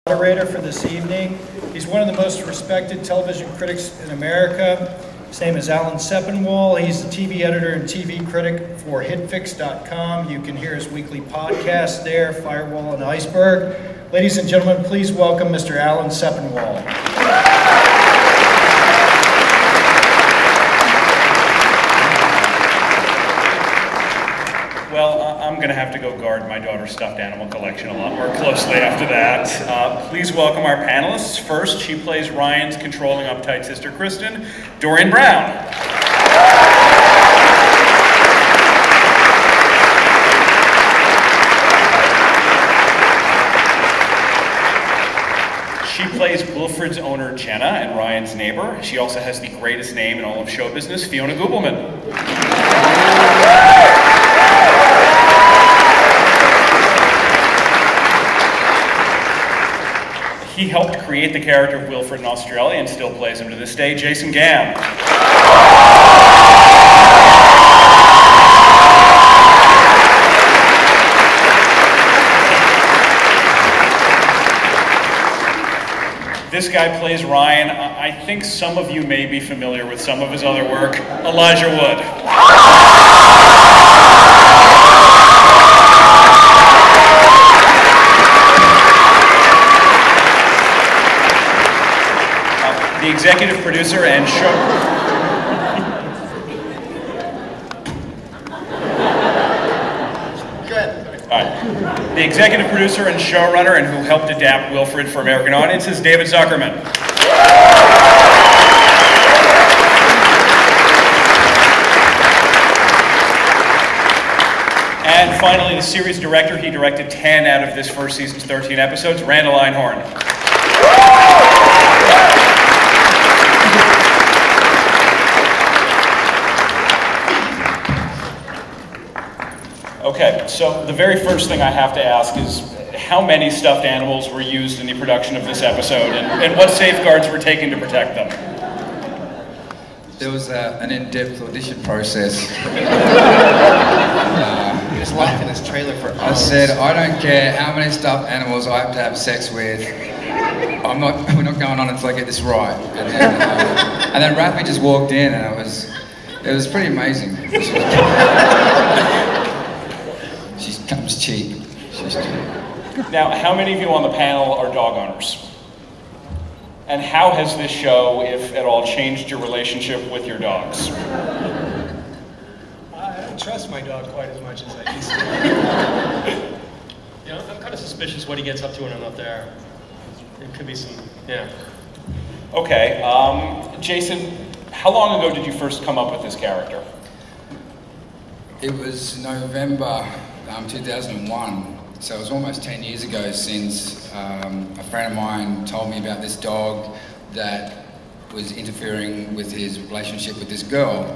Moderator for this evening. He's one of the most respected television critics in America. His name is Alan Sepinwall. He's the TV editor and TV critic for HitFix.com. You can hear his weekly podcast there, Firewall and Iceberg. Ladies and gentlemen, please welcome Mr. Alan Sepinwall. Well, I'm going to have to go guard my daughter's stuffed animal collection a lot more closely after that. Please welcome our panelists. First, she plays Ryan's controlling, uptight sister, Kristen, Doreen Brown. She plays Wilfred's owner, Jenna, and Ryan's neighbor. She also has the greatest name in all of show business, Fiona Gubelman. He helped create the character of Wilfred in Australia and still plays him to this day, Jason Gamm. This guy plays Ryan. I think some of you may be familiar with some of his other work, Elijah Wood. The executive producer and The executive producer and showrunner and who helped adapt Wilfred for American audiences, David Zuckerman. And finally, the series director. He directed 10 out of this first season's 13 episodes, Randall Einhorn. Okay, so the very first thing I have to ask is how many stuffed animals were used in the production of this episode, and what safeguards were taken to protect them? There was an in-depth audition process. He was locked in his trailer for hours. I said, I don't care how many stuffed animals I have to have sex with. We're not going on until I get this right. And then Rafi just walked in, and it was pretty amazing. She comes cheap. She's cheap. Now, how many of you on the panel are dog owners? And how has this show, if at all, changed your relationship with your dogs? I don't trust my dog quite as much as I used to. You know, I'm kind of suspicious what he gets up to when I'm up there. It could be some, yeah. Okay, Jason, how long ago did you first come up with this character? It was November 2001, so it was almost 10 years ago since a friend of mine told me about this dog that was interfering with his relationship with this girl.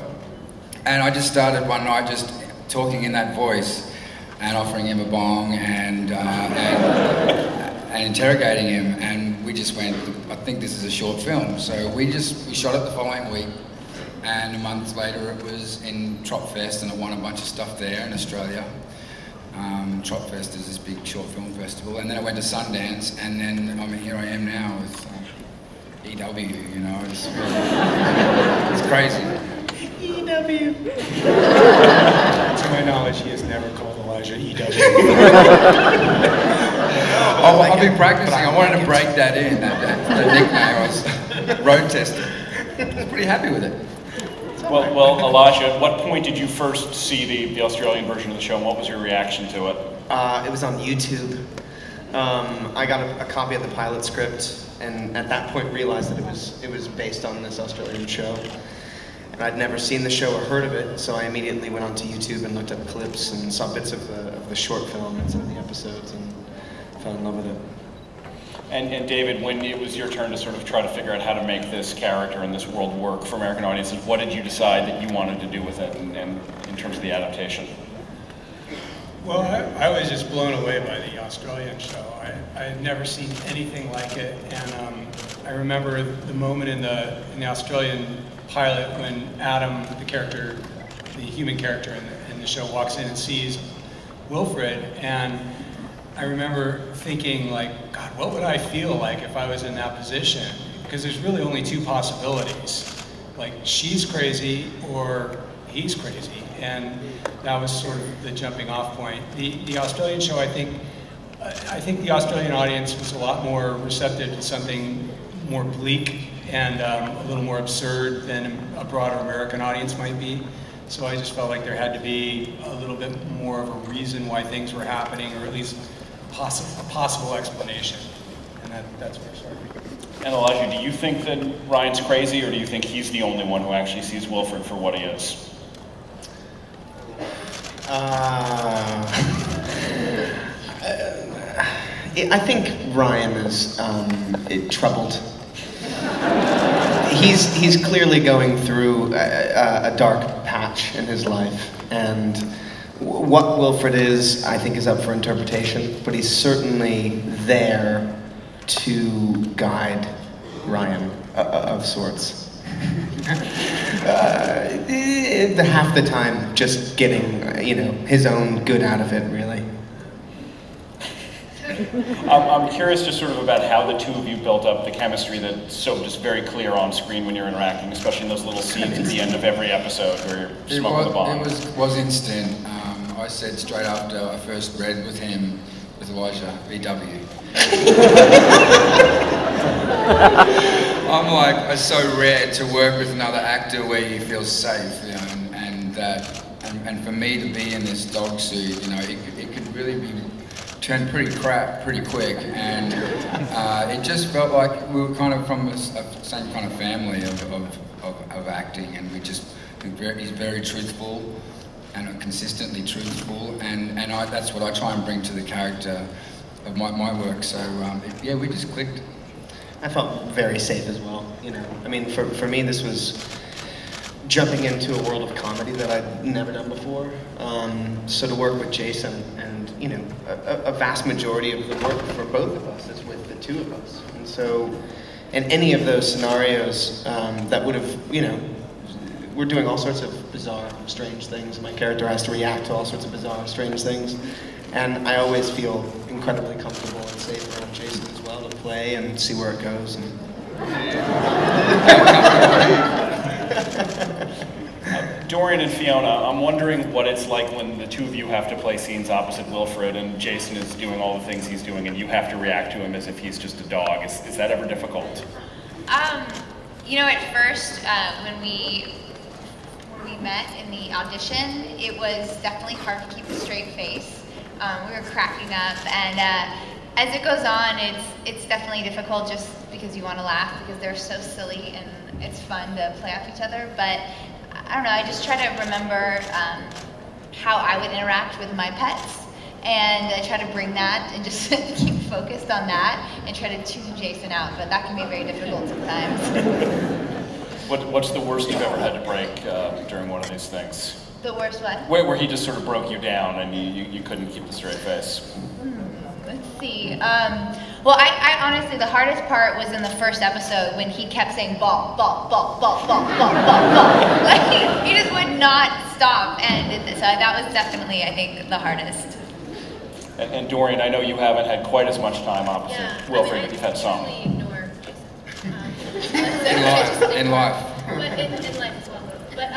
And I just started one night just talking in that voice and offering him a bong and interrogating him, and we just went, I think this is a short film. So we shot it the following week, and a month later it was in Tropfest, and it won a bunch of stuff there in Australia. Tropfest is this big short film festival, and then I went to Sundance, and then here I am now with EW, you know, it's crazy. EW. To my knowledge, he has never called Elijah EW. I've been practicing. I wanted to break that in, that nickname. I was road testing. I was pretty happy with it. Well, Elijah, at what point did you first see the Australian version of the show, and what was your reaction to it? It was on YouTube. I got a copy of the pilot script, and at that point realized that it was based on this Australian show. And I'd never seen the show or heard of it, so I immediately went onto YouTube and looked up clips and saw bits of the short film and some of the episodes, and fell in love with it. And David, when it was your turn to sort of try to figure out how to make this character and this world work for American audiences, what did you decide that you wanted to do with it, and in terms of the adaptation? Well, I was just blown away by the Australian show. I had never seen anything like it, and I remember the moment in the Australian pilot when Adam, the character, the human character in the show, walks in and sees Wilfred, and I remember thinking, like, God, what would I feel like if I was in that position? Because there's really only two possibilities. Like, she's crazy or he's crazy. And that was sort of the jumping off point. The Australian show, I think the Australian audience was a lot more receptive to something more bleak and a little more absurd than a broader American audience might be. So I just felt like there had to be a little bit more of a reason why things were happening, or at least a possible explanation. And that's where I started. And Elijah, do you think that Ryan's crazy, or do you think he's the only one who actually sees Wilfred for what he is? I think Ryan is troubled. He's clearly going through a dark patch in his life, and what Wilfred is, I think, is up for interpretation, but he's certainly there to guide Ryan of sorts. Half the time just getting, his own good out of it, really. I'm curious just sort of about how the two of you built up the chemistry that's so just very clear on screen when you're interacting, especially in those little scenes at the end of every episode where you're smoking the bomb. It was instant. I said straight after I first read with him, with Elijah, VW. I'm like, it's so rare to work with another actor where you feel safe, and for me to be in this dog suit, it could really be turned pretty crap pretty quick, and it just felt like we were kind of from the same kind of family of acting, and he's very truthful and consistently truthful, and that's what I try and bring to the character of my work. So yeah, we just clicked. I felt very safe as well. I mean, for me, this was jumping into a world of comedy that I'd never done before. So to work with Jason, and a vast majority of the work for both of us is with the two of us. And so, in any of those scenarios, that would have, we're doing all sorts of bizarre, strange things. My character has to react to all sorts of bizarre, strange things. And I always feel incredibly comfortable and safe around Jason as well to play and see where it goes. Dorian and Fiona, I'm wondering what it's like when the two of you have to play scenes opposite Wilfred and Jason is doing all the things he's doing and you have to react to him as if he's just a dog. Is that ever difficult? At first, when we met in the audition, it was definitely hard to keep a straight face. We were cracking up, and as it goes on, it's definitely difficult just because you want to laugh because they're so silly and it's fun to play off each other. But I don't know, I just try to remember how I would interact with my pets, and I try to bring that and just keep focused on that and try to tune Jason out, but that can be very difficult sometimes. What's the worst you've ever had to break during one of these things? The worst what? Where he just sort of broke you down and you couldn't keep the straight face. Let's see. Well, I honestly, the hardest part was in the first episode when he kept saying ball, ball, ball, ball, ball, ball, ball, ball. Like, he just would not stop, and so that was definitely, I think, the hardest. And Dorian, I know you haven't had quite as much time opposite Wilfred, but you've had some. Ignore Jason. In life. But in life as well. But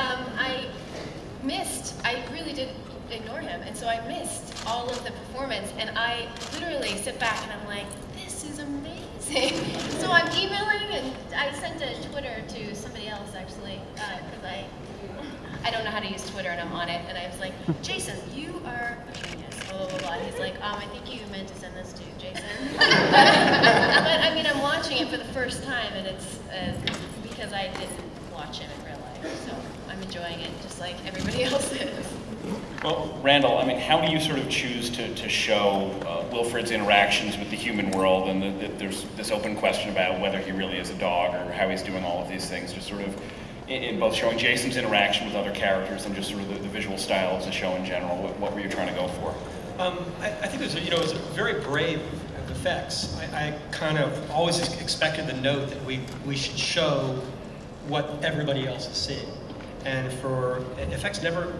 I really did ignore him, and so I missed all of the performance, and I literally sit back and I'm like, this is amazing. So I'm emailing, and I sent a Twitter to somebody else actually, because I don't know how to use Twitter and I'm on it, and I was like, Jason, you are a genius, blah, blah, blah, blah. He's like, I think you meant to send this to Jason. but I mean, I'm watching it for the first time, and it's because I didn't watch him in real life, so I'm enjoying it just like everybody else is. Well, Randall, I mean, how do you sort of choose to show Wilfred's interactions with the human world, and there's this open question about whether he really is a dog or how he's doing all of these things, just sort of in both showing Jason's interaction with other characters and just sort of the visual style of the show in general? What were you trying to go for? I think it was a very brave effects. I kind of always expected the note that we should show what everybody else is seeing. And for effects, never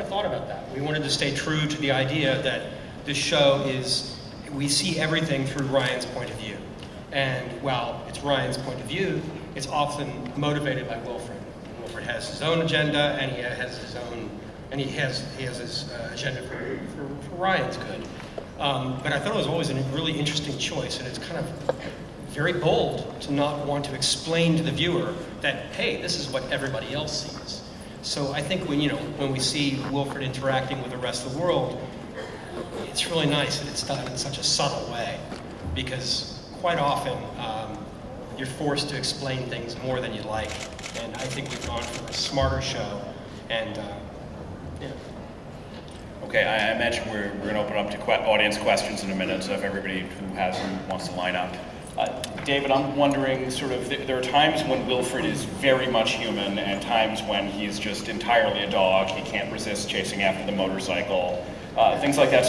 thought about that. We wanted to stay true to the idea that this show is we see everything through Ryan's point of view. And while it's Ryan's point of view, it's often motivated by Wilfred. Wilfred has his own agenda, and he has his own, and he has his agenda for Ryan's good. But I thought it was always a really interesting choice, and it's kind of very bold to not want to explain to the viewer that, hey, this is what everybody else sees. So I think when we see Wilfred interacting with the rest of the world, it's really nice that it's done in such a subtle way, because quite often you're forced to explain things more than you like, and I think we've gone for a smarter show, and yeah. Okay, I imagine we're going to open up to audience questions in a minute, so if everybody who has them wants to line up. David, I'm wondering, there are times when Wilfred is very much human and times when he's just entirely a dog. He can't resist chasing after the motorcycle. Things like that.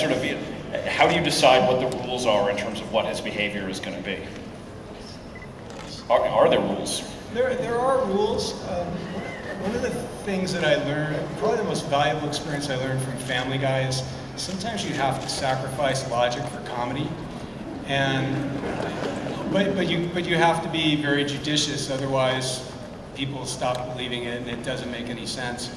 How do you decide what the rules are in terms of what his behavior is going to be? Are there rules? There are rules. One of the things that I learned, probably the most valuable experience I learned from Family Guy is sometimes you have to sacrifice logic for comedy, but you have to be very judicious, otherwise people stop believing it and it doesn't make any sense.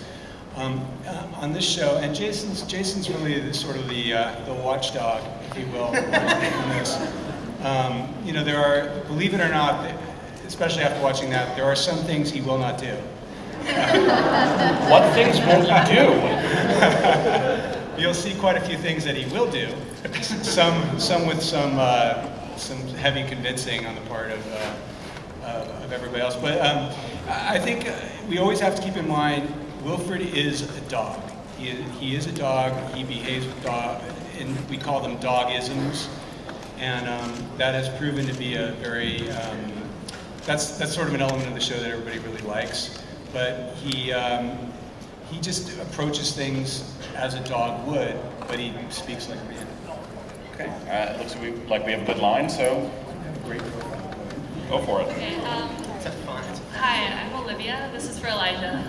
On this show, and Jason's really the watchdog, if you will, on this. There are, believe it or not, especially after watching that, there are some things he will not do. What things won't you do? You'll see quite a few things that he will do. Some with some heavy convincing on the part of everybody else. But I think we always have to keep in mind, Wilfred is a dog. He is a dog. He behaves with dog, and we call them dog-isms, and that has proven to be a very that's sort of an element of the show that everybody really likes. But he just approaches things as a dog would, but he speaks like a man. Okay, it looks like we have a good line, so go for it. Okay, hi, I'm Olivia. This is for Elijah.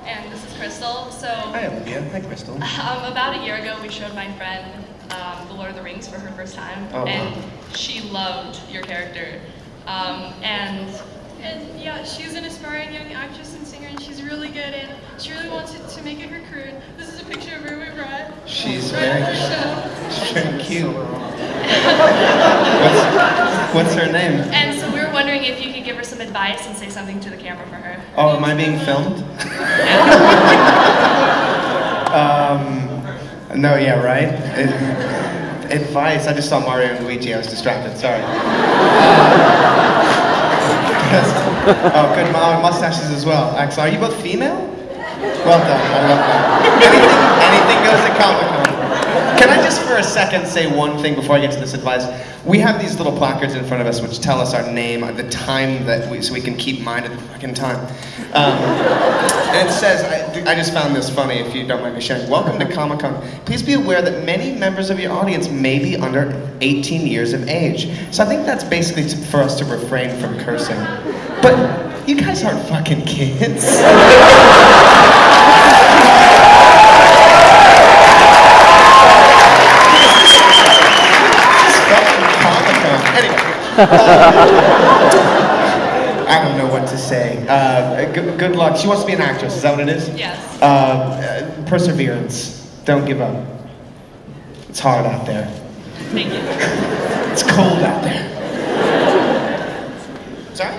And this is Crystal. So, Hi, Olivia. Hi, Crystal. About a year ago, we showed my friend The Lord of the Rings for her first time, and she loved your character. And yeah, she's an aspiring young actress and singer, and she's really good, and she really wants to make it her career. This is a picture of her we brought. She's right very cute. What's her name? And so we were wondering if you could give her some advice and say something to the camera for her. Oh, am I being filmed? No, yeah, right? Advice, I just saw Mario and Luigi, I was distracted, sorry. Oh, good, mustaches as well. Axel, are you both female? Well done, I love that. Anything goes at Comic-Con. Can I just for a second say one thing before I get to this advice? We have these little placards in front of us which tell us our name, the time so we can keep mind of the fucking time. And it says, I just found this funny, if you don't mind me sharing. Welcome to Comic-Con. Please be aware that many members of your audience may be under 18 years of age. So I think that's basically for us to refrain from cursing. But you guys aren't fucking kids. I don't know what to say. Good luck. She wants to be an actress. Is that what it is? Yes. Perseverance. Don't give up. It's hard out there. Thank you. It's cold out there. Sorry?